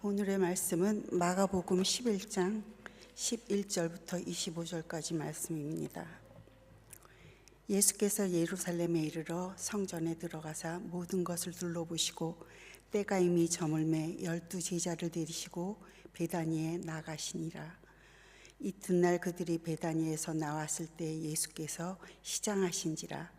오늘의 말씀은 마가복음 11장 11절부터 25절까지 말씀입니다. 예수께서 예루살렘에 이르러 성전에 들어가사 모든 것을 둘러보시고 때가 이미 저물매 12 제자를 데리시고 베다니에 나가시니라. 이튿날 그들이 베다니에서 나왔을 때 예수께서 시장하신지라.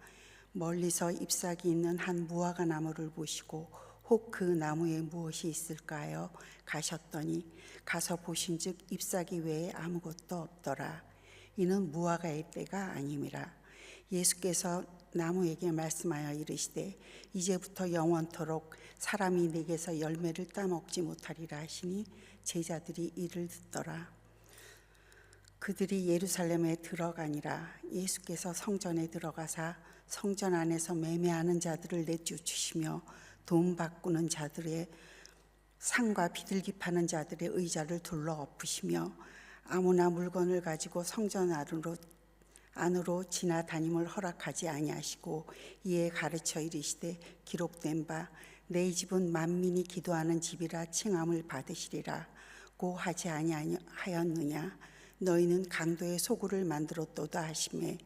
멀리서 잎사귀 있는 한 무화과 나무를 보시고 혹 그 나무에 무엇이 있을까 하여 가셨더니 가서 보신즉 잎사귀 외에 아무것도 없더라. 이는 무화과의 때가 아님이라. 예수께서 나무에게 말씀하여 이르시되 이제부터 영원토록 사람이 내게서 열매를 따먹지 못하리라 하시니 제자들이 이를 듣더라. 그들이 예루살렘에 들어가니라. 예수께서 성전에 들어가사 성전 안에서 매매하는 자들을 내쫓으시며 돈 바꾸는 자들의 상과 비둘기 파는 자들의 의자를 둘러 엎으시며 아무나 물건을 가지고 성전 안으로 지나다님을 허락하지 아니하시고 이에 가르쳐 이르시되 기록된 바 내 집은 만민이 기도하는 집이라 칭함을 받으시리라고 하지 아니하였느냐. 너희는 강도의 소굴을 만들었도다 하시매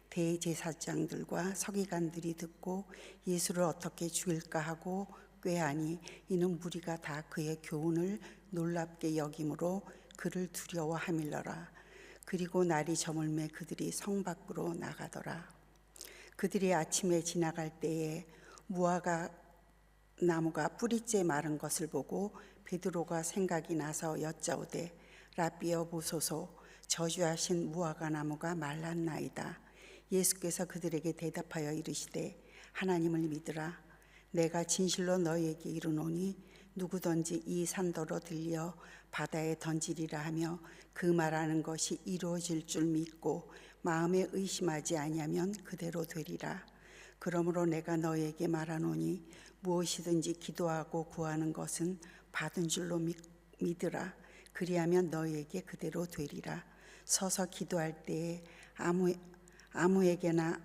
대제사장들과 서기관들이 듣고 예수를 어떻게 죽일까 하고 꾀하니 이는 무리가 다 그의 교훈을 놀랍게 여김으로 그를 두려워하밀러라. 그리고 날이 저물매 그들이 성 밖으로 나가더라. 그들이 아침에 지나갈 때에 무화과 나무가 뿌리째 마른 것을 보고 베드로가 생각이 나서 여짜오되 라삐여 보소서, 저주하신 무화과 나무가 말랐나이다. 예수께서 그들에게 대답하여 이르시되 하나님을 믿으라. 내가 진실로 너희에게 이르노니 누구든지 이 산더러 들려 바다에 던지리라 하며 그 말하는 것이 이루어질 줄 믿고 마음에 의심하지 아니하면 그대로 되리라. 그러므로 내가 너희에게 말하노니 무엇이든지 기도하고 구하는 것은 받은 줄로 믿으라. 그리하면 너희에게 그대로 되리라. 서서 기도할 때에 아무에게나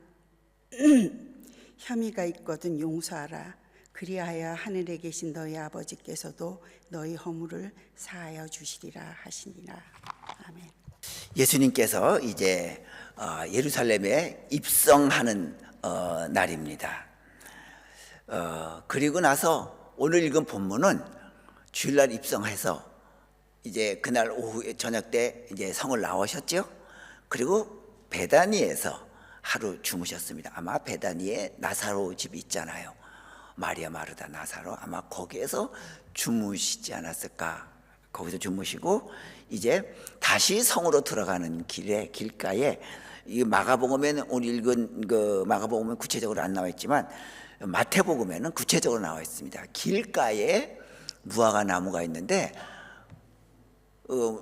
혐의가 있거든 용서하라. 그리하여 하늘에 계신 너희 아버지께서도 너희 허물을 사하여 주시리라 하시니라. 아멘. 예수님께서 이제 예루살렘에 입성하는 날입니다. 그리고 나서 오늘 읽은 본문은 주일날 입성해서 이제 그날 오후에 저녁 때 이제 성을 나오셨죠. 그리고 베다니에서 하루 주무셨습니다. 아마 베다니에 나사로 집이 있잖아요. 마리아, 마르다, 나사로, 아마 거기에서 주무시지 않았을까. 거기서 주무시고 이제 다시 성으로 들어가는 길가에 이 마가복음에는 오늘 읽은 그 마가복음은 구체적으로 안 나와 있지만 마태복음에는 구체적으로 나와 있습니다. 길가에 무화과 나무가 있는데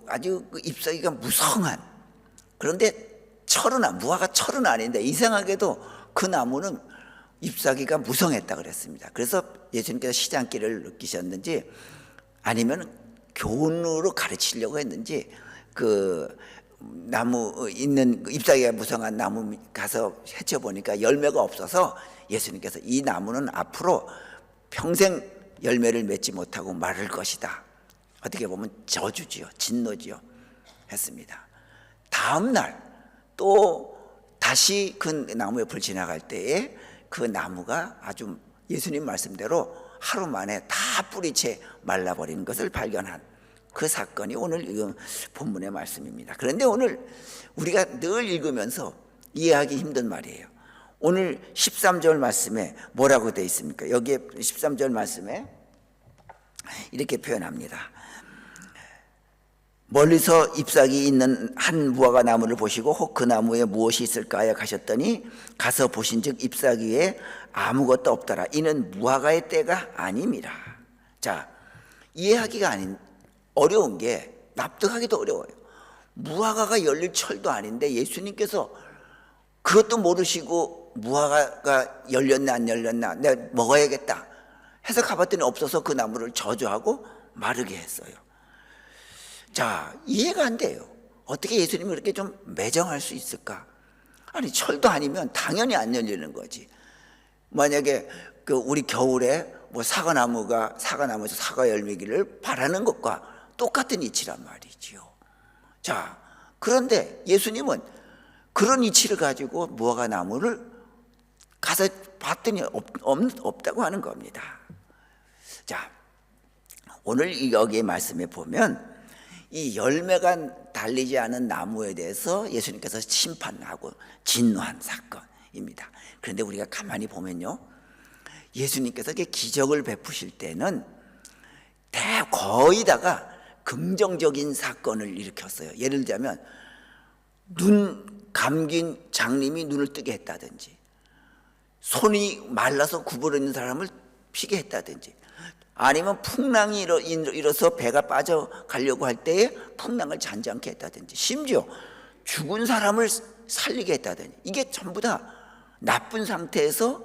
아주 그 잎사귀가 무성한, 그런데 무화과 철은 아닌데 이상하게도 그 나무는 잎사귀가 무성했다 그랬습니다. 그래서 예수님께서 시장길을 느끼셨는지 아니면 교훈으로 가르치려고 했는지 그 나무 있는 잎사귀가 무성한 나무 가서 헤쳐보니까 열매가 없어서 예수님께서 이 나무는 앞으로 평생 열매를 맺지 못하고 마를 것이다. 어떻게 보면 저주지요, 진노지요 했습니다. 다음 날 또 다시 그 나무 옆을 지나갈 때에 그 나무가 아주 예수님 말씀대로 하루 만에 다 뿌리채 말라버리는 것을 발견한 그 사건이 오늘 이 본문의 말씀입니다. 그런데 오늘 우리가 늘 읽으면서 이해하기 힘든 말이에요. 오늘 13절 말씀에 뭐라고 되어 있습니까? 여기에 13절 말씀에 이렇게 표현합니다. 멀리서 잎사귀 있는 한 무화과 나무를 보시고 혹 그 나무에 무엇이 있을까 하여 가셨더니 가서 보신즉 잎사귀에 아무것도 없더라. 이는 무화과의 때가 아님이라. 자, 이해하기가 어려운 게 납득하기도 어려워요. 무화과가 열릴 철도 아닌데 예수님께서 그것도 모르시고 무화과가 열렸나 안 열렸나 내가 먹어야겠다 해서 가봤더니 없어서 그 나무를 저주하고 마르게 했어요. 자, 이해가 안 돼요. 어떻게 예수님이 그렇게 좀 매정할 수 있을까? 아니, 철도 아니면 당연히 안 열리는 거지. 만약에 우리 겨울에 뭐 사과나무에서 사과 열매기를 바라는 것과 똑같은 이치란 말이지요. 자, 그런데 예수님은 그런 이치를 가지고 무화과 나무를 가서 봤더니 없다고 하는 겁니다. 자, 오늘 여기 말씀에 보면 이 열매가 달리지 않은 나무에 대해서 예수님께서 심판하고 진노한 사건입니다. 그런데 우리가 가만히 보면요, 예수님께서 이렇게 기적을 베푸실 때는 거의 다가 긍정적인 사건을 일으켰어요. 예를 들자면 눈 감긴 장님이 눈을 뜨게 했다든지, 손이 말라서 구부러 있는 사람을 피게 했다든지, 아니면 풍랑이 일어서 배가 빠져가려고 할 때에 풍랑을 잔잔케 했다든지, 심지어 죽은 사람을 살리게 했다든지, 이게 전부 다 나쁜 상태에서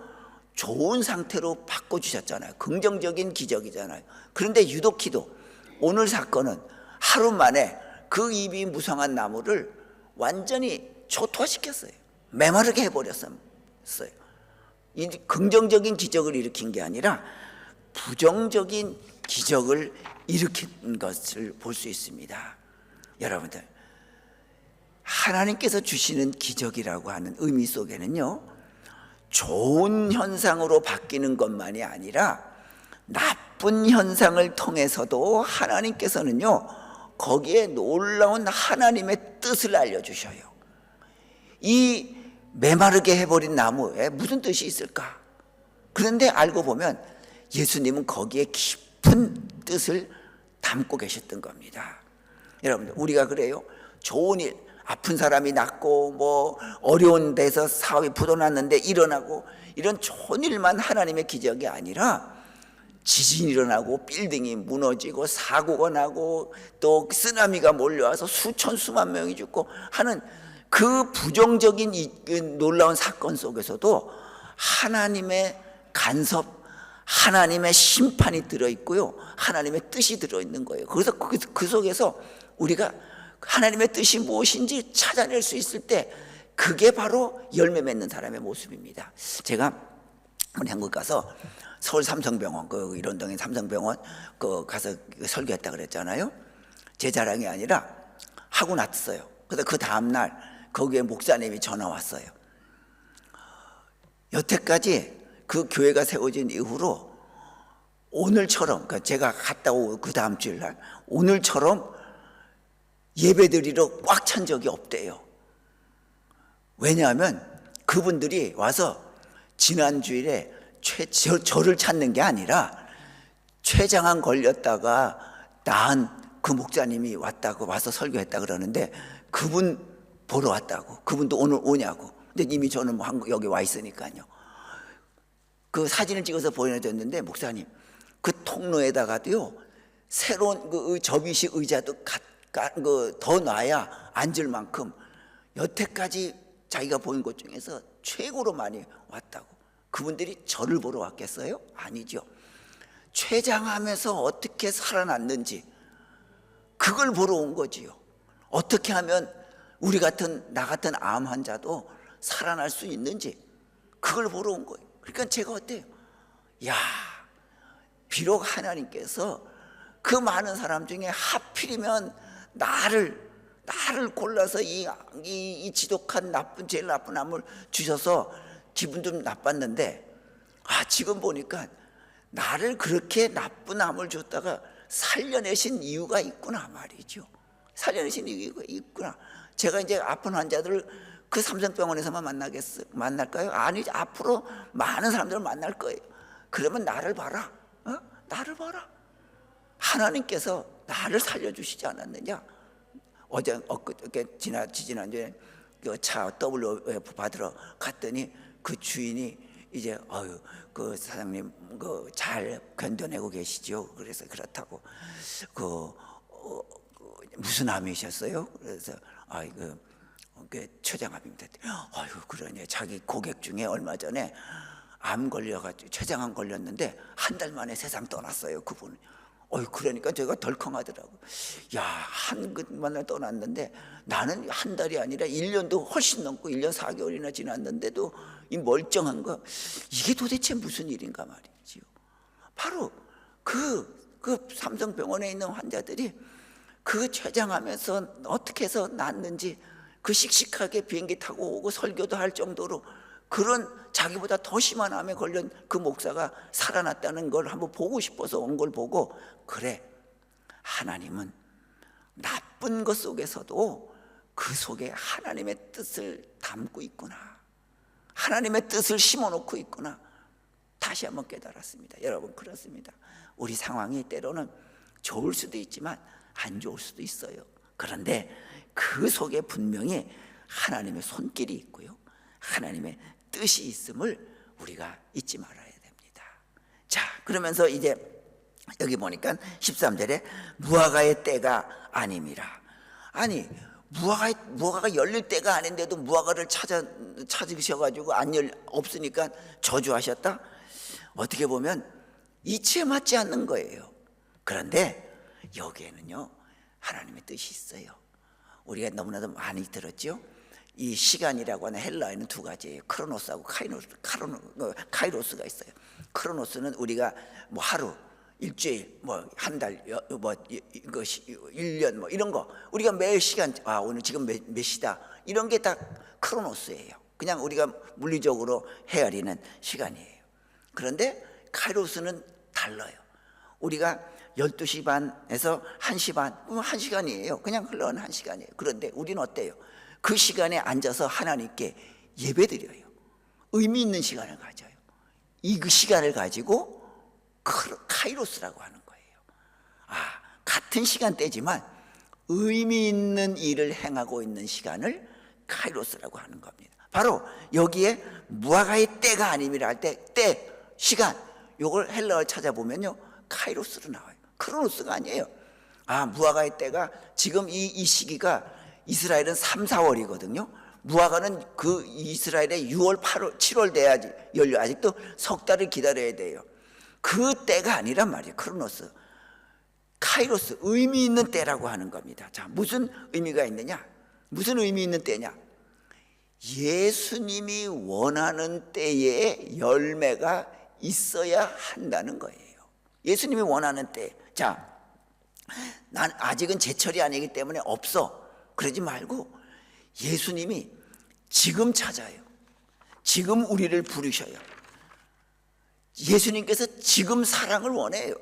좋은 상태로 바꿔주셨잖아요. 긍정적인 기적이잖아요. 그런데 유독히도 오늘 사건은 하루 만에 그 입이 무성한 나무를 완전히 초토화시켰어요. 메마르게 해버렸어요. 이 긍정적인 기적을 일으킨 게 아니라 부정적인 기적을 일으킨 것을 볼 수 있습니다. 여러분들, 하나님께서 주시는 기적이라고 하는 의미 속에는요, 좋은 현상으로 바뀌는 것만이 아니라 나쁜 현상을 통해서도 하나님께서는요, 거기에 놀라운 하나님의 뜻을 알려주셔요. 이 메마르게 해버린 나무에 무슨 뜻이 있을까? 그런데 알고 보면 예수님은 거기에 깊은 뜻을 담고 계셨던 겁니다. 여러분들, 우리가 그래요. 좋은 일, 아픈 사람이 낫고 뭐 어려운 데서 사업이 부도났는데 일어나고, 이런 좋은 일만 하나님의 기적이 아니라 지진이 일어나고 빌딩이 무너지고 사고가 나고 또 쓰나미가 몰려와서 수만 명이 죽고 하는 그 부정적인 놀라운 사건 속에서도 하나님의 간섭, 하나님의 심판이 들어있고요, 하나님의 뜻이 들어있는 거예요. 그래서 그 속에서 우리가 하나님의 뜻이 무엇인지 찾아낼 수 있을 때, 그게 바로 열매 맺는 사람의 모습입니다. 제가 한국 가서 서울 삼성병원, 그 일원동의 삼성병원 가서 설교했다 그랬잖아요. 제 자랑이 아니라 하고 났어요. 그래서 그 다음날 거기에 목사님이 전화 왔어요. 여태까지 그 교회가 세워진 이후로 오늘처럼, 그러니까 제가 갔다 오고 그 다음 주일날 오늘처럼 예배드리러 꽉 찬 적이 없대요. 왜냐하면 그분들이 와서 지난주일에 저를 찾는 게 아니라 췌장암 걸렸다가 나은 그 목사님이 왔다고, 와서 설교했다 그러는데 그분 보러 왔다고, 그분도 오늘 오냐고. 근데 이미 저는 뭐 여기 와 있으니까요. 그 사진을 찍어서 보내줬는데, 목사님, 그 통로에다가도요, 새로운 그 접이식 의자도 더 놔야 앉을 만큼 여태까지 자기가 보인 것 중에서 최고로 많이 왔다고. 그분들이 저를 보러 왔겠어요? 아니죠. 췌장암에서 어떻게 살아났는지 그걸 보러 온 거지요. 어떻게 하면 나 같은 암 환자도 살아날 수 있는지 그걸 보러 온 거예요. 그러니까 제가 어때요? 야, 비록 하나님께서 그 많은 사람 중에 하필이면 나를 골라서 이 지독한 제일 나쁜 암을 주셔서 기분 좀 나빴는데, 지금 보니까 나를 그렇게 나쁜 암을 줬다가 살려내신 이유가 있구나 말이죠. 살려내신 이유가 있구나. 제가 이제 아픈 환자들을 그 삼성병원에서만 만날까요? 아니, 앞으로 많은 사람들을 만날 거예요. 그러면 나를 봐라. 나를 봐라. 하나님께서 나를 살려주시지 않았느냐? 지난주에 그 차 WF 받으러 갔더니 그 주인이 이제 그 사장님 잘 견뎌내고 계시죠? 그래서 그렇다고 무슨 암이셨어요? 그래서 췌장암입니다. 그러냐. 자기 고객 중에 얼마 전에 암 걸려가지고 췌장암 걸렸는데 한 달 만에 세상 떠났어요, 그분. 그러니까 제가 덜컹하더라고. 야, 한 것만에 떠났는데 나는 한 달이 아니라 1년도 훨씬 넘고 1년 4개월이나 지났는데도 이 멀쩡한 거, 이게 도대체 무슨 일인가 말이지요. 바로 그 삼성병원에 있는 환자들이 그 췌장하면서 어떻게 해서 낫는지, 그 씩씩하게 비행기 타고 오고 설교도 할 정도로 그런 자기보다 더 심한 암에 걸린 그 목사가 살아났다는 걸 한번 보고 싶어서 온 걸 보고, 그래, 하나님은 나쁜 것 속에서도 그 속에 하나님의 뜻을 담고 있구나, 하나님의 뜻을 심어놓고 있구나, 다시 한번 깨달았습니다. 여러분, 그렇습니다. 우리 상황이 때로는 좋을 수도 있지만 안 좋을 수도 있어요. 그런데 그 속에 분명히 하나님의 손길이 있고요, 하나님의 뜻이 있음을 우리가 잊지 말아야 됩니다. 자, 그러면서 이제 여기 보니까 13절에 무화과의 때가 아님이라. 아니, 무화과가 열릴 때가 아닌데도 무화과를 찾으셔가지고 없으니까 저주하셨다? 어떻게 보면 이치에 맞지 않는 거예요. 그런데 여기에는요, 하나님의 뜻이 있어요. 우리가 너무나도 많이 들었죠. 이 시간이라고 하는 헬라어에는 두 가지예요. 크로노스하고 카이로스가 있어요. 크로노스는 우리가 뭐 하루, 일주일, 뭐 한 달, 뭐 이거 1년 뭐 이런 거, 우리가 매일 시간, 오늘 지금 몇 시다, 이런 게 다 크로노스예요. 그냥 우리가 물리적으로 헤아리는 시간이에요. 그런데 카이로스는 달라요. 우리가 12시 반에서 1시 반, 그럼 1시간이에요. 그냥 흘러가는 1시간이에요. 그런데 우리는 어때요? 그 시간에 앉아서 하나님께 예배드려요. 의미 있는 시간을 가져요. 그 시간을 가지고 카이로스라고 하는 거예요. 같은 시간대지만 의미 있는 일을 행하고 있는 시간을 카이로스라고 하는 겁니다. 바로 여기에 무화과의 때가 아님이라 할 때, 시간, 요걸 헬라어 찾아보면요, 카이로스로 나와요. 크로노스가 아니에요. 무화과의 때가 지금 이 시기가 이스라엘은 3, 4월이거든요. 무화과는 그 이스라엘의 6월, 8월, 7월 돼야지 열려. 아직도 석 달을 기다려야 돼요. 그 때가 아니란 말이에요. 크로노스, 카이로스, 의미 있는 때라고 하는 겁니다. 자, 무슨 의미가 있느냐? 무슨 의미 있는 때냐? 예수님이 원하는 때에 열매가 있어야 한다는 거예요. 예수님이 원하는 때. 자, 난 아직은 제철이 아니기 때문에 없어, 그러지 말고 예수님이 지금 찾아요. 지금 우리를 부르셔요. 예수님께서 지금 사랑을 원해요.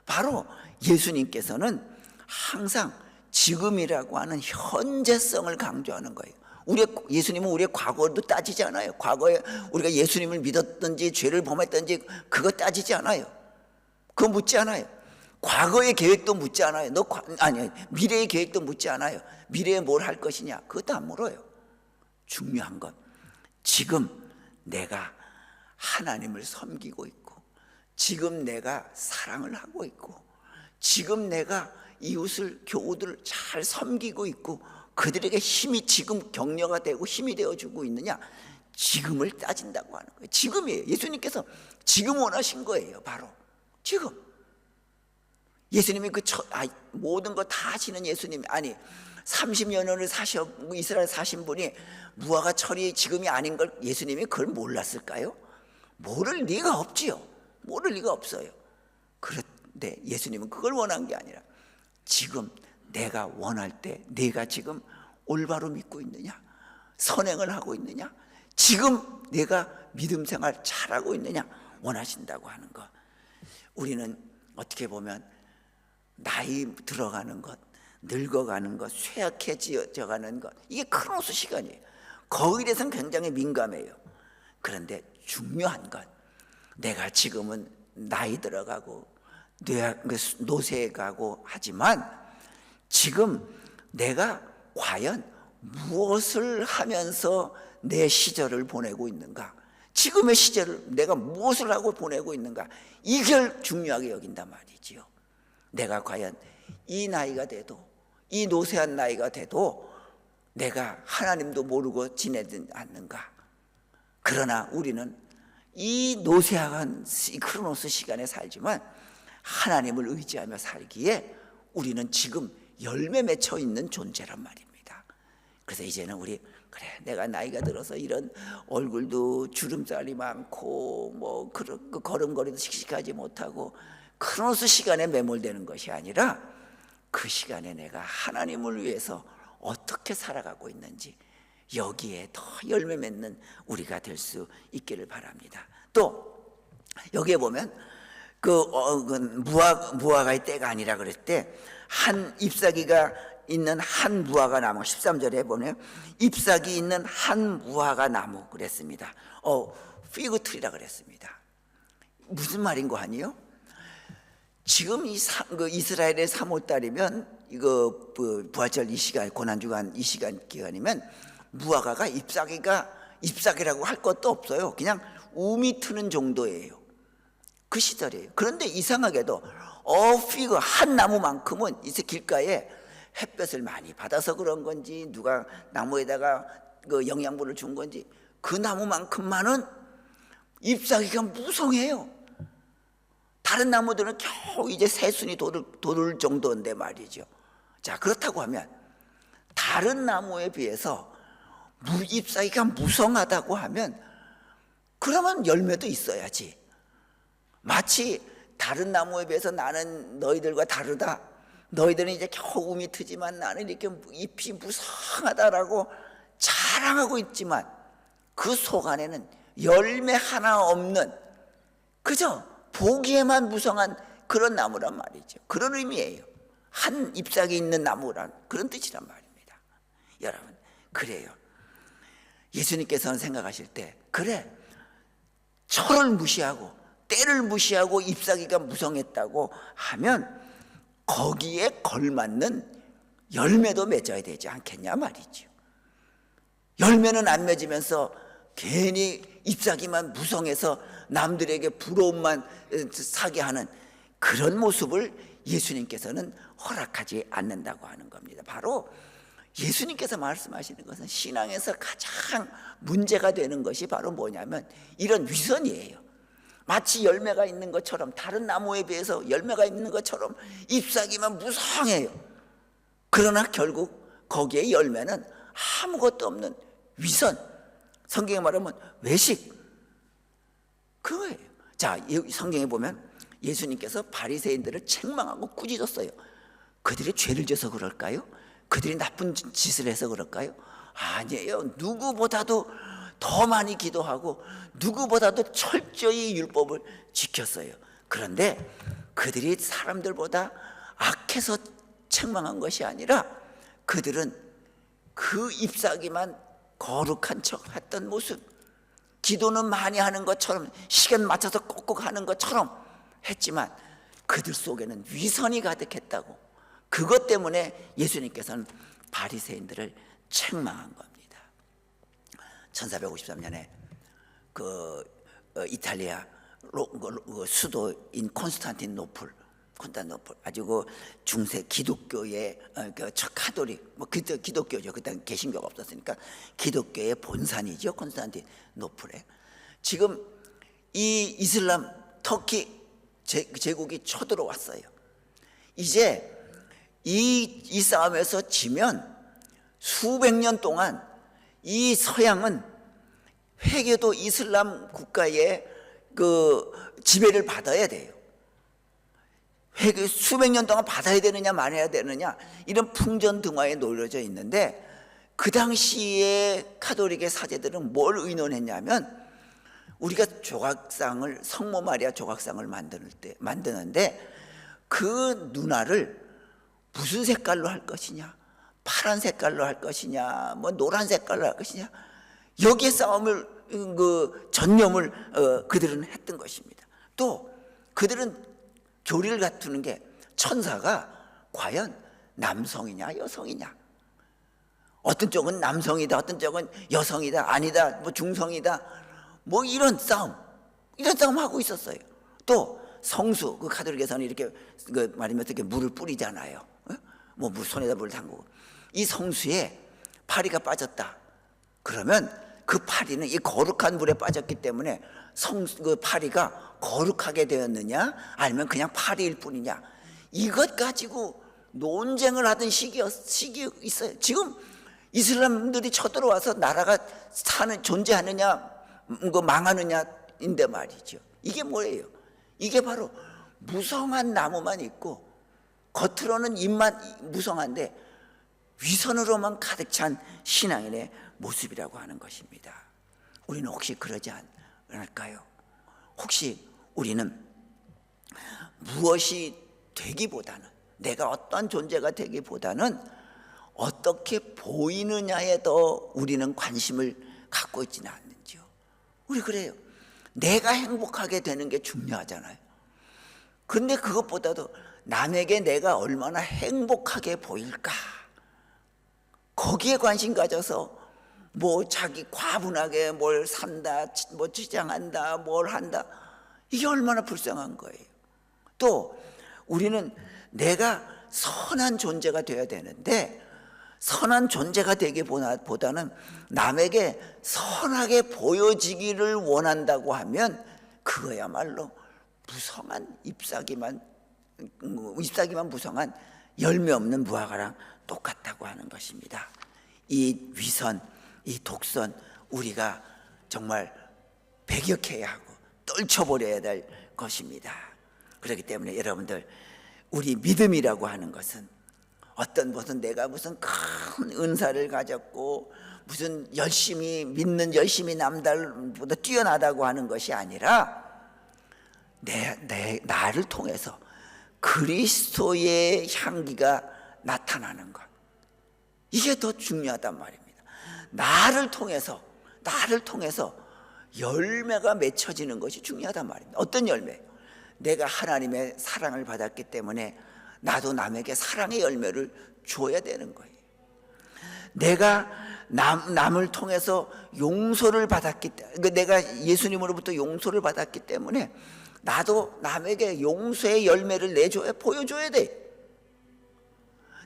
바로 예수님께서는 항상 지금이라고 하는 현재성을 강조하는 거예요. 예수님은 우리의 과거도 따지지 않아요. 과거에 우리가 예수님을 믿었든지 죄를 범했든지 그거 따지지 않아요. 그거 묻지 않아요. 과거의 계획도 묻지 않아요. 미래의 계획도 묻지 않아요. 미래에 뭘 할 것이냐, 그것도 안 물어요. 중요한 건 지금 내가 하나님을 섬기고 있고, 지금 내가 사랑을 하고 있고, 지금 내가 이웃을, 교우들을 잘 섬기고 있고, 그들에게 힘이 지금 격려가 되고 힘이 되어주고 있느냐, 지금을 따진다고 하는 거예요. 지금이에요. 예수님께서 지금 원하신 거예요. 바로 지금. 예수님이 모든 걸 다 하시는 예수님, 30년을 이스라엘 사신 분이 무화과 철이 지금이 아닌 걸 예수님이 그걸 몰랐을까요? 모를 리가 없지요. 모를 리가 없어요. 그런데 예수님은 그걸 원한 게 아니라 지금 내가 원할 때 내가 지금 올바로 믿고 있느냐, 선행을 하고 있느냐, 지금 내가 믿음 생활 잘하고 있느냐 원하신다고 하는 것. 우리는 어떻게 보면 나이 들어가는 것, 늙어가는 것, 쇠약해져 가는 것, 이게 크로노스 시간이에요. 거기에 대해서는 굉장히 민감해요. 그런데 중요한 건 내가 지금은 나이 들어가고 노쇠해 가고 하지만 지금 내가 과연 무엇을 하면서 내 시절을 보내고 있는가, 지금의 시절을 내가 무엇을 하고 보내고 있는가, 이걸 중요하게 여긴단 말이지요. 내가 과연 이 나이가 돼도, 이 노쇠한 나이가 돼도 내가 하나님도 모르고 지내지 않는가. 그러나 우리는 이 노쇠한 이 크로노스 시간에 살지만 하나님을 의지하며 살기에 우리는 지금 열매 맺혀 있는 존재란 말입니다. 그래서 이제는 우리 그래 내가 나이가 들어서 이런 얼굴도 주름살이 많고 뭐 그런 걸음걸이도 씩씩하지 못하고 크로노스 시간에 매몰되는 것이 아니라 그 시간에 내가 하나님을 위해서 어떻게 살아가고 있는지 여기에 더 열매 맺는 우리가 될 수 있기를 바랍니다. 또 여기에 보면 무화과의 때가 아니라 그럴 때 한 잎사귀가 있는 한 무화과 나무 13절에 보면 잎사귀 있는 한 무화과 나무 그랬습니다. 피그트리라 그랬습니다. 무슨 말인 거 아니에요? 지금 이스라엘의 3월달이면 이거 부활절 이 시간 고난주간 이 시간 기간이면 무화과가 잎사귀라고 할 것도 없어요. 그냥 움이 트는 정도예요. 그 시절이에요. 그런데 이상하게도 피그 한 나무만큼은 이제 길가에 햇볕을 많이 받아서 그런 건지 누가 나무에다가 그 영양분을 준 건지 그 나무만큼만은 잎사귀가 무성해요. 다른 나무들은 겨우 이제 새순이 돋을 정도인데 말이죠. 자, 그렇다고 하면 다른 나무에 비해서 잎사귀가 무성하다고 하면 그러면 열매도 있어야지. 마치 다른 나무에 비해서 나는 너희들과 다르다. 너희들은 이제 겨우 움이 트지만 나는 이렇게 잎이 무성하다라고 자랑하고 있지만 그 속 안에는 열매 하나 없는 그저 보기에만 무성한 그런 나무란 말이죠. 그런 의미예요. 한 잎사귀 있는 나무란 그런 뜻이란 말입니다. 여러분, 그래요. 예수님께서는 생각하실 때 그래 철을 무시하고 때를 무시하고 잎사귀가 무성했다고 하면 거기에 걸맞는 열매도 맺어야 되지 않겠냐 말이죠. 열매는 안 맺으면서 괜히 잎사귀만 무성해서 남들에게 부러움만 사게 하는 그런 모습을 예수님께서는 허락하지 않는다고 하는 겁니다. 바로 예수님께서 말씀하시는 것은 신앙에서 가장 문제가 되는 것이 바로 뭐냐면 이런 위선이에요. 마치 열매가 있는 것처럼 다른 나무에 비해서 열매가 있는 것처럼 잎사귀만 무성해요. 그러나 결국 거기에 열매는 아무것도 없는 위선, 성경에 말하면 외식, 그거예요. 자, 성경에 보면 예수님께서 바리새인들을 책망하고 꾸짖었어요. 그들이 죄를 져서 그럴까요? 그들이 나쁜 짓을 해서 그럴까요? 아니에요. 누구보다도 더 많이 기도하고 누구보다도 철저히 율법을 지켰어요. 그런데 그들이 사람들보다 악해서 책망한 것이 아니라 그들은 그 잎사귀만 거룩한 척 했던 모습, 기도는 많이 하는 것처럼 시간 맞춰서 꼭꼭 하는 것처럼 했지만 그들 속에는 위선이 가득했다고. 그것 때문에 예수님께서는 바리새인들을 책망한 겁니다. 1453년에 이탈리아 수도인 콘스탄티노플 아주 중세 기독교의 카톨릭 그때 기독교죠. 그때 개신교가 없었으니까 기독교의 본산이죠. 콘스탄티노플에 지금 이 이슬람 터키 제국이 쳐들어왔어요. 이제 이 싸움에서 지면 수백 년 동안 이 서양은 회개도 이슬람 국가의 지배를 받아야 돼요. 회개 수백 년 동안 받아야 되느냐 말아야 되느냐 이런 풍전등화에 놓여져 있는데 그 당시에 카톨릭의 사제들은 뭘 의논했냐면 우리가 조각상을 성모 마리아 조각상을 만드는데 그 눈알을 무슨 색깔로 할 것이냐, 파란 색깔로 할 것이냐, 뭐 노란 색깔로 할 것이냐, 여기에 싸움을 전념을 그들은 했던 것입니다. 또 그들은 교리를 갖추는 게 천사가 과연 남성이냐 여성이냐, 어떤 쪽은 남성이다, 어떤 쪽은 여성이다, 아니다, 뭐 중성이다, 뭐 이런 싸움 하고 있었어요. 또 성수, 그 카톨릭에서는 이렇게 말하면 어떻게 물을 뿌리잖아요. 뭐 손에다 물을 담그고 이 성수에 파리가 빠졌다. 그러면 그 파리는 이 거룩한 물에 빠졌기 때문에 그 파리가 거룩하게 되었느냐 아니면 그냥 파리일 뿐이냐, 이것 가지고 논쟁을 하던 시기 있어요. 지금 이슬람들이 쳐들어와서 나라가 존재하느냐 망하느냐인데 말이죠. 이게 뭐예요? 이게 바로 무성한 나무만 있고 겉으로는 입만 무성한데 위선으로만 가득 찬 신앙인의 모습이라고 하는 것입니다. 우리는 혹시 그러지 않을까요? 혹시 우리는 무엇이 되기보다는, 내가 어떤 존재가 되기보다는 어떻게 보이느냐에 더 우리는 관심을 갖고 있지는 않는지요. 우리 그래요. 내가 행복하게 되는 게 중요하잖아요. 그런데 그것보다도 남에게 내가 얼마나 행복하게 보일까, 거기에 관심 가져서 뭐 자기 과분하게 뭘 산다, 뭐 치장한다, 뭘 한다, 이게 얼마나 불쌍한 거예요. 또 우리는 내가 선한 존재가 되어야 되는데, 선한 존재가 되기보다는 남에게 선하게 보여지기를 원한다고 하면 그거야말로 무성한 잎사귀만 무성한 열매 없는 무화과랑 똑같다고 하는 것입니다. 이 위선, 이 독선, 우리가 정말 배격해야 하고 떨쳐버려야 될 것입니다. 그렇기 때문에 여러분들, 우리 믿음이라고 하는 것은 무슨 내가 무슨 큰 은사를 가졌고 무슨 열심히 믿는 열심히 남들보다 뛰어나다고 하는 것이 아니라 나를 통해서 그리스도의 향기가 나타나는 것, 이게 더 중요하단 말입니다. 나를 통해서 열매가 맺혀지는 것이 중요하단 말입니다. 어떤 열매? 내가 하나님의 사랑을 받았기 때문에 나도 남에게 사랑의 열매를 줘야 되는 거예요. 내가 남을 통해서 용서를 받았기 때문에, 내가 예수님으로부터 용서를 받았기 때문에 나도 남에게 용서의 열매를 보여줘야 돼.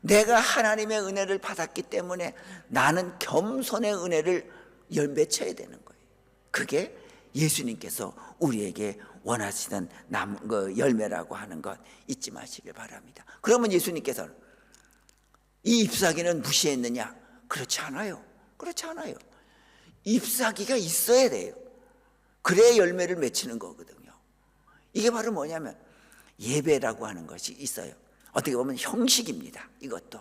내가 하나님의 은혜를 받았기 때문에 나는 겸손의 은혜를 맺혀야 되는 거예요. 그게 예수님께서 우리에게 원하시는 열매라고 하는 것 잊지 마시길 바랍니다. 그러면 예수님께서는 이 잎사귀는 무시했느냐? 그렇지 않아요. 잎사귀가 있어야 돼요. 그래야 열매를 맺히는 거거든요. 이게 바로 뭐냐면 예배라고 하는 것이 있어요. 어떻게 보면 형식입니다. 이것도.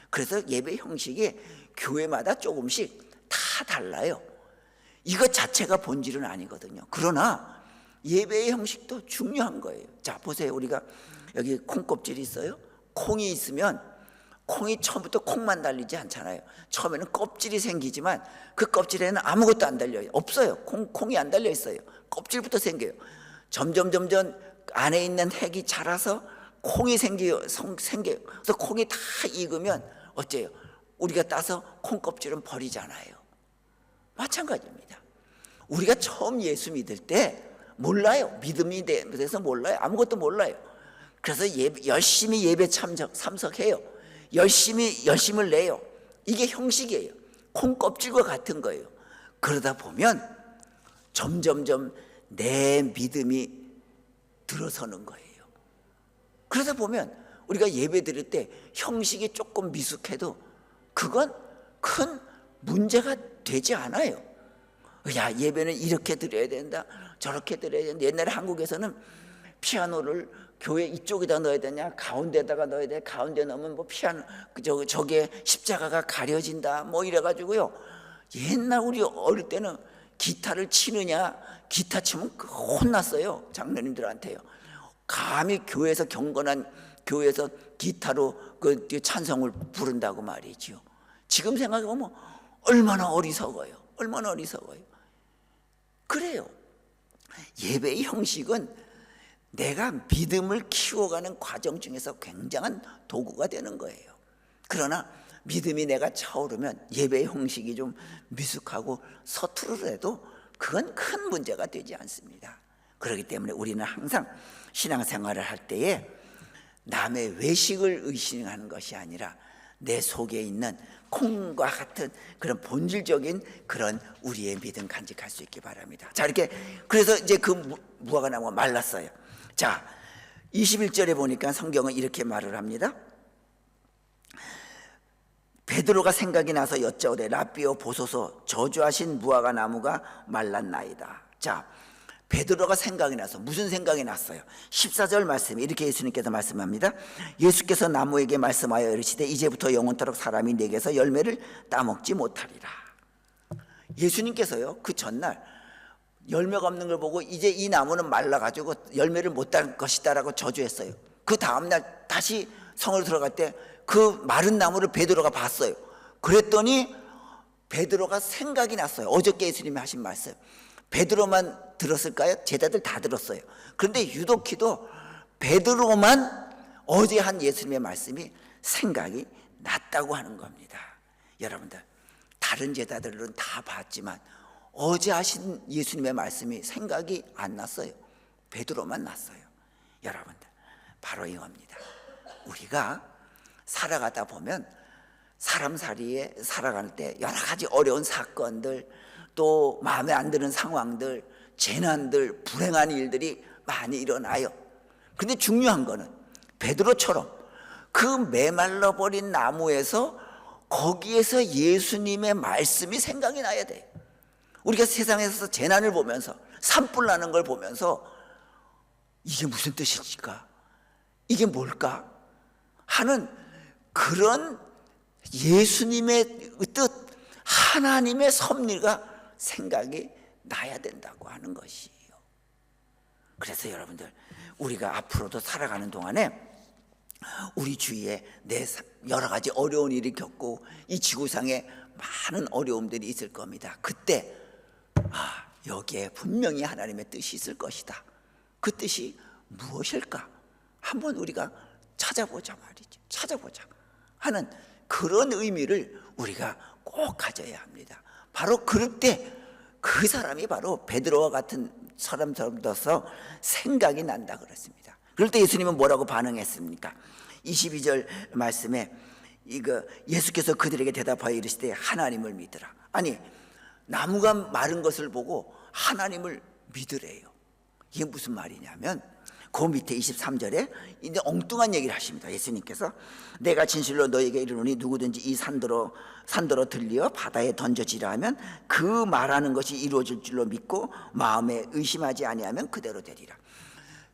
그래서 예배 형식이 교회마다 조금씩 다 달라요. 이것 자체가 본질은 아니거든요. 그러나 예배의 형식도 중요한 거예요. 자, 보세요. 우리가 여기 콩껍질이 있어요. 콩이 있으면 콩이 처음부터 콩만 달리지 않잖아요. 처음에는 껍질이 생기지만 그 껍질에는 아무것도 안 달려요. 없어요. 콩이 안 달려 있어요. 껍질부터 생겨요. 점점 안에 있는 핵이 자라서 콩이 생겨요. 그래서 콩이 다 익으면 어째요? 우리가 따서 콩 껍질은 버리잖아요. 마찬가지입니다. 우리가 처음 예수 믿을 때 몰라요. 믿음이 돼서 몰라요. 아무것도 몰라요. 그래서 열심히 예배 참석해요. 열심을 내요. 이게 형식이에요. 콩 껍질과 같은 거예요. 그러다 보면 점점점 내 믿음이 들어서는 거예요. 그러다 보면 우리가 예배 드릴 때 형식이 조금 미숙해도 그건 큰 문제가 되지 않아요. 야, 예배는 이렇게 드려야 된다, 저렇게 드려야 된다. 옛날에 한국에서는 피아노를 교회 이쪽에다 넣어야 되냐, 가운데다가 넣어야 돼. 가운데 넣으면 뭐 피아노 저게 십자가가 가려진다 뭐 이래가지고요. 옛날 우리 어릴 때는 기타를 치느냐, 기타 치면 혼났어요. 장로님들한테요. 감히 교회에서 경건한 교회에서 기타로 그 찬송을 부른다고 말이지요. 지금 생각해보면 얼마나 어리석어요. 그래요. 예배의 형식은 내가 믿음을 키워가는 과정 중에서 굉장한 도구가 되는 거예요. 그러나 믿음이 내가 차오르면 예배의 형식이 좀 미숙하고 서투르더라도 그건 큰 문제가 되지 않습니다. 그렇기 때문에 우리는 항상 신앙생활을 할 때에 남의 외식을 의식하는 것이 아니라 내 속에 있는 콩과 같은 그런 본질적인 그런 우리의 믿음 간직할 수 있기 바랍니다. 자, 이렇게 그래서 이제 그 무화과 나무가 말랐어요. 자, 21절에 보니까 성경은 이렇게 말을 합니다. 베드로가 생각이 나서 여짜오되 라삐오 보소서 저주하신 무화과 나무가 말랐나이다. 자, 베드로가 생각이 나서 무슨 생각이 났어요? 14절 말씀에 이렇게 예수님께서 말씀합니다. 예수께서 나무에게 말씀하여 이르시되 이제부터 영원토록 사람이 내게서 열매를 따먹지 못하리라. 예수님께서요 그 전날 열매가 없는 걸 보고 이제 이 나무는 말라가지고 열매를 못 딸 것이다 라고 저주했어요. 그 다음날 다시 성으로 들어갈 때 그 마른 나무를 베드로가 봤어요. 그랬더니 베드로가 생각이 났어요. 어저께 예수님이 하신 말씀 베드로만 들었을까요? 제자들 다 들었어요. 그런데 유독히도 베드로만 어제 한 예수님의 말씀이 생각이 났다고 하는 겁니다. 여러분들 다른 제자들은 다 봤지만 어제 하신 예수님의 말씀이 생각이 안 났어요. 베드로만 났어요. 여러분들 바로 이겁니다. 우리가 살아가다 보면 사람살이에 살아갈 때 여러 가지 어려운 사건들 또 마음에 안 드는 상황들 재난들 불행한 일들이 많이 일어나요. 근데 중요한 거는 베드로처럼 그 메말라 버린 나무에서 거기에서 예수님의 말씀이 생각이 나야 돼요. 우리가 세상에서 재난을 보면서 산불 나는 걸 보면서 이게 무슨 뜻일까? 이게 뭘까? 하는 그런 예수님의 뜻, 하나님의 섭리가 생각이 나야 된다고 하는 것이에요. 그래서 여러분들 우리가 앞으로도 살아가는 동안에 우리 주위에 여러 가지 어려운 일이 겪고 이 지구상에 많은 어려움들이 있을 겁니다. 그때 여기에 분명히 하나님의 뜻이 있을 것이다. 그 뜻이 무엇일까? 한번 우리가 찾아보자 말이죠. 찾아보자 하는 그런 의미를 우리가 꼭 가져야 합니다. 바로 그럴 때 그 사람이 바로 베드로와 같은 사람들로서 생각이 난다 그랬습니다. 그럴 때 예수님은 뭐라고 반응했습니까? 22절 말씀에 예수께서 그들에게 대답하여 이르시되 하나님을 믿으라. 아니 나무가 마른 것을 보고 하나님을 믿으래요. 이게 무슨 말이냐면 그 밑에 23절에 이제 엉뚱한 얘기를 하십니다. 예수님께서 내가 진실로 너에게 이르노니 누구든지 이 산더러 들려 바다에 던져지라 하면 그 말하는 것이 이루어질 줄로 믿고 마음에 의심하지 아니하면 그대로 되리라.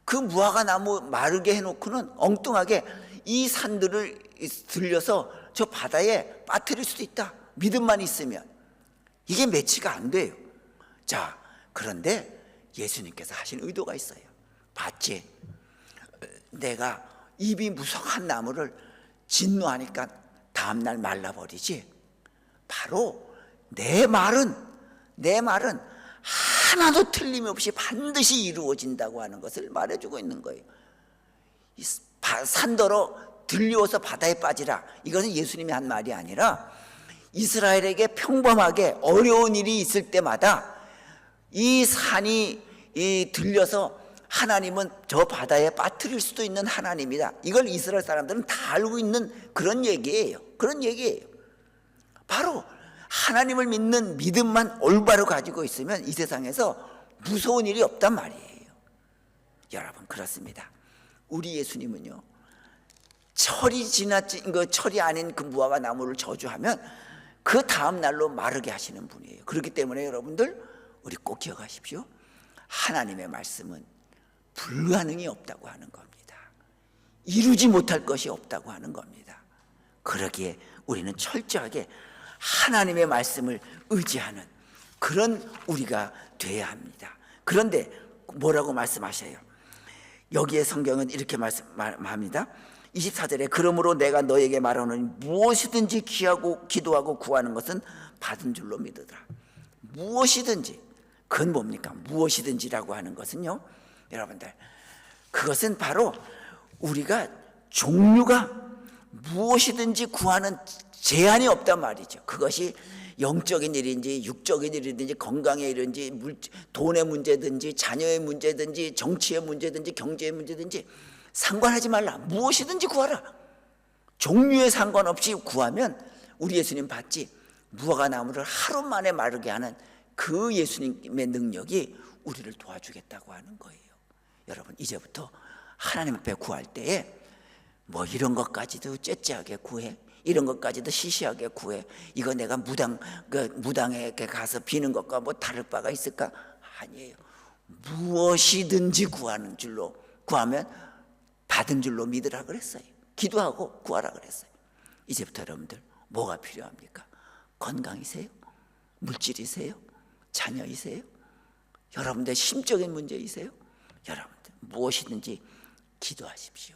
그 무화과 나무 마르게 해놓고는 엉뚱하게 이 산들을 들려서 저 바다에 빠뜨릴 수도 있다. 믿음만 있으면. 이게 매치가 안 돼요. 자, 그런데 예수님께서 하신 의도가 있어요. 봤지? 내가 입이 무성한 나무를 진노하니까 다음날 말라버리지. 바로 내 말은 하나도 틀림없이 반드시 이루어진다고 하는 것을 말해주고 있는 거예요. 산더러 들려서 바다에 빠지라. 이것은 예수님이 한 말이 아니라 이스라엘에게 평범하게 어려운 일이 있을 때마다 이 산이 들려서 하나님은 저 바다에 빠뜨릴 수도 있는 하나님이다. 이걸 이스라엘 사람들은 다 알고 있는 그런 얘기예요. 그런 얘기예요. 바로 하나님을 믿는 믿음만 올바로 가지고 있으면 이 세상에서 무서운 일이 없단 말이에요. 여러분 그렇습니다. 우리 예수님은요 철이 지나친 철이 아닌 그 무화과 나무를 저주하면 그 다음 날로 마르게 하시는 분이에요. 그렇기 때문에 여러분들 우리 꼭 기억하십시오. 하나님의 말씀은 불가능이 없다고 하는 겁니다. 이루지 못할 것이 없다고 하는 겁니다. 그러기에 우리는 철저하게 하나님의 말씀을 의지하는 그런 우리가 돼야 합니다. 그런데 뭐라고 말씀하셔요? 여기에 성경은 이렇게 말합니다. 24절에 그러므로 내가 너에게 말하노니 무엇이든지 기도하고 구하는 것은 받은 줄로 믿으라. 무엇이든지 그건 뭡니까? 무엇이든지라고 하는 것은요 여러분들 그것은 바로 우리가 종류가 무엇이든지 구하는 제한이 없단 말이죠. 그것이 영적인 일인지 육적인 일이든지 건강의 일인지 돈의 문제든지 자녀의 문제든지 정치의 문제든지 경제의 문제든지 상관하지 말라. 무엇이든지 구하라. 종류에 상관없이 구하면 우리 예수님 봤지? 무화과 나무를 하루 만에 마르게 하는 그 예수님의 능력이 우리를 도와주겠다고 하는 거예요. 여러분 이제부터 하나님 앞에 구할 때에 뭐 이런 것까지도 째째하게 구해 이런 것까지도 시시하게 구해. 이거 내가 무당에 가서 비는 것과 뭐 다를 바가 있을까? 아니에요. 무엇이든지 구하는 줄로, 구하면 받은 줄로 믿으라 그랬어요. 기도하고 구하라 그랬어요. 이제부터 여러분들 뭐가 필요합니까? 건강이세요? 물질이세요? 자녀이세요? 여러분들 심적인 문제이세요? 여러분들 무엇이든지 기도하십시오.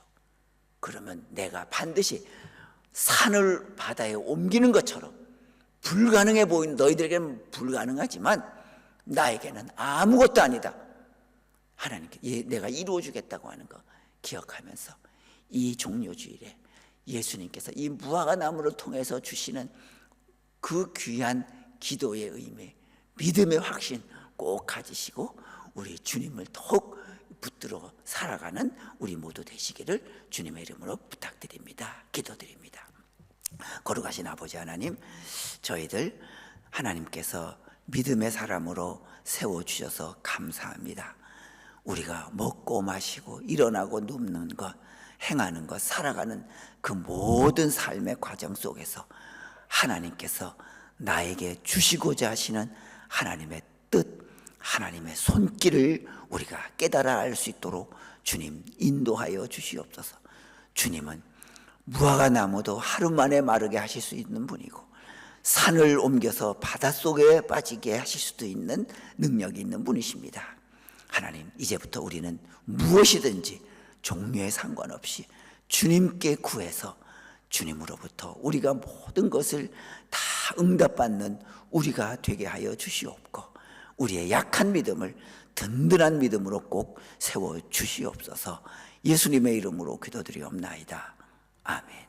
그러면 내가 반드시 산을 바다에 옮기는 것처럼, 불가능해 보이는 너희들에게는 불가능하지만 나에게는 아무것도 아니다, 하나님께 내가 이루어 주겠다고 하는 거 기억하면서 이 종료주일에 예수님께서 이 무화과 나무를 통해서 주시는 그 귀한 기도의 의미, 믿음의 확신 꼭 가지시고 우리 주님을 더욱 붙들어 살아가는 우리 모두 되시기를 주님의 이름으로 부탁드립니다. 기도드립니다. 거룩하신 아버지 하나님, 저희들 하나님께서 믿음의 사람으로 세워주셔서 감사합니다. 우리가 먹고 마시고 일어나고 눕는 것, 행하는 것, 살아가는 그 모든 삶의 과정 속에서 하나님께서 나에게 주시고자 하시는 하나님의 뜻, 하나님의 손길을 우리가 깨달아 알 수 있도록 주님 인도하여 주시옵소서. 주님은 무화과 나무도 하루 만에 마르게 하실 수 있는 분이고, 산을 옮겨서 바닷속에 빠지게 하실 수도 있는 능력이 있는 분이십니다. 하나님, 이제부터 우리는 무엇이든지 종류에 상관없이 주님께 구해서 주님으로부터 우리가 모든 것을 다 응답받는 우리가 되게 하여 주시옵고, 우리의 약한 믿음을 든든한 믿음으로 꼭 세워 주시옵소서. 예수님의 이름으로 기도드리옵나이다. 아멘.